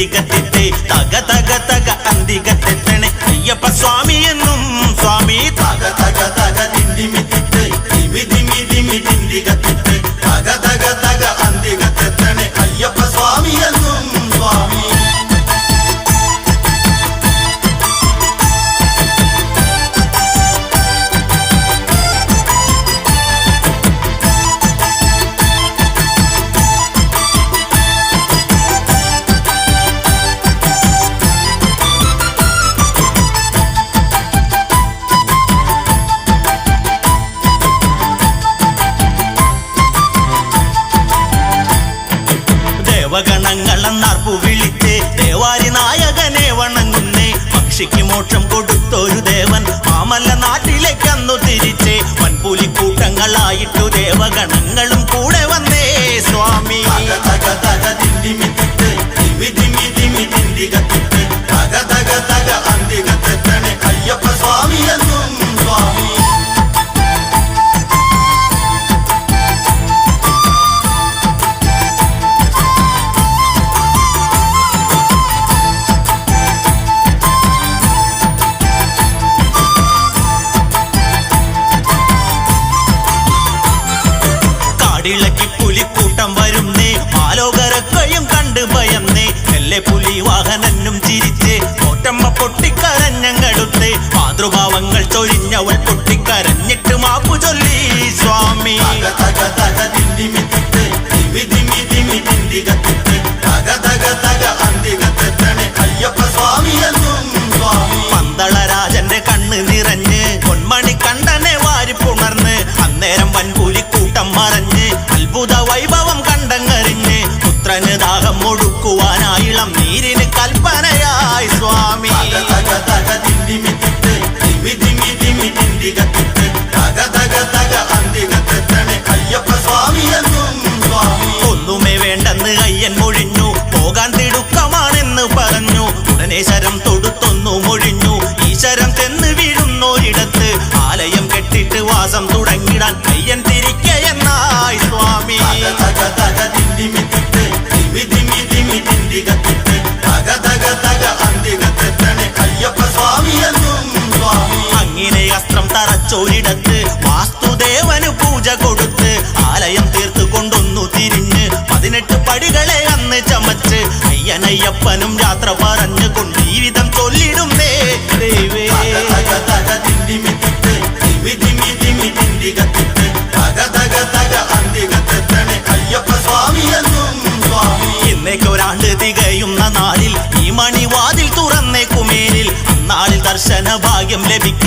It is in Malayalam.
ദിന്ദികത്തിട്ട് തക തക തക അന്തികത്തെത്തണേ അയ്യപ്പ സ്വാമി എന്നും സ്വാമി തക തക തക ദിന്ദിമിത്തിട്ട് ദിമി ദിമി ദിമി ദിന്ദികത്തിട്ട് തക തക തക അന്തികത്തെത്തണേ അയ്യപ്പ സ്വാമി എന്നും സ്വാമി. ദേവഗണങ്ങളെന്നാർപ്പു വിളിച്ച് ദേവാരി നായകനെ വണങ്ങുന്നേ പക്ഷിക്ക് മോക്ഷം കൊടുത്തൊരു ദേവൻ മാമല്ല നാട്ടിലേക്കന്നു തിരിച്ച് വൻപുലിക്കൂട്ടങ്ങളായിട്ടു ദേവഗണങ്ങളും കൂടെ വന്നേ സ്വാമി. അയ്യപ്പ സ്വാമി എന്നും സ്വാമി. ഇളക്കി പുലിക്കൂട്ടം വരുന്നേ ആലോകരക്കയും കണ്ട് ഭയന്നേ എല്ലെ പുലി വാഹനനും ചിരിച്ച് ഓട്ടമ്മ പൊട്ടിക്കരഞ്ഞങ്ങടുത്ത് മാതൃഭാവങ്ങൾ ചൊരിഞ്ഞവൾ പൊട്ടിക്കരഞ്ഞിട്ട് മാപ്പു ചൊല്ലി സ്വാമി. അയ്യപ്പ സ്വാമി എന്നും സ്വാമി. പന്തളരാജന്റെ കണ്ണ് നിറഞ്ഞ് പൊന്മണി കണ്ടനെ വാരിപ്പുണർന്ന് അന്നേരം വൻപുലിക്കൂട്ടം മറഞ്ഞ് അത്ഭുത വൈഭവം കണ്ടങ്ങറിഞ്ഞ് പുത്രന് ദാഹം ഒടുക്കുവാനായിളം നീരിന് കൽപ്പനയായി സ്വാമി. അയ്യപ്പ സ്വാമി എന്നും സ്വാമി. ഒന്നുമേ വേണ്ടെന്ന് അയ്യൻ മൊഴിഞ്ഞു പോകാൻ തിടുക്കമാണെന്ന് പറഞ്ഞു ഉടനെ ശരം തൊടുത്തൊന്നു മൊഴിഞ്ഞു ഈശ്വരം ചെന്ന് വീഴുന്നോരിടത്ത് ആലയം കെട്ടിട്ട് വാസം തുടങ്ങിടാൻ അയ്യൻ തിരിക്കയെന്നായി സ്വാമി. അയ്യപ്പ സ്വാമി എന്നും സ്വാമി. അങ്ങനെ അസ്ത്രം തറച്ചോരിടത്ത് വാസ്തുദേവന് പൂജ കൊടുത്ത് ആലയം തീർത്തു കൊണ്ടൊന്നു തിരിഞ്ഞ് 18 പടികളെ അന്ന് ചമച്ച് അയ്യനയ്യപ്പനും യാത്ര പറഞ്ഞു കൊണ്ട് ജീവിതം ചൊല്ലിടുന്നേ ദൈവേ. അയ്യപ്പ സ്വാമി എന്നും സ്വാമി. ഇന്നേക്കൊരാണ്ട് തികയുന്ന നാളിൽ ഈ മണിവാതിൽ തുറന്നേ കുമേരിൽ അന്നാളിൽ ദർശന ഭാഗ്യം ലഭിക്കും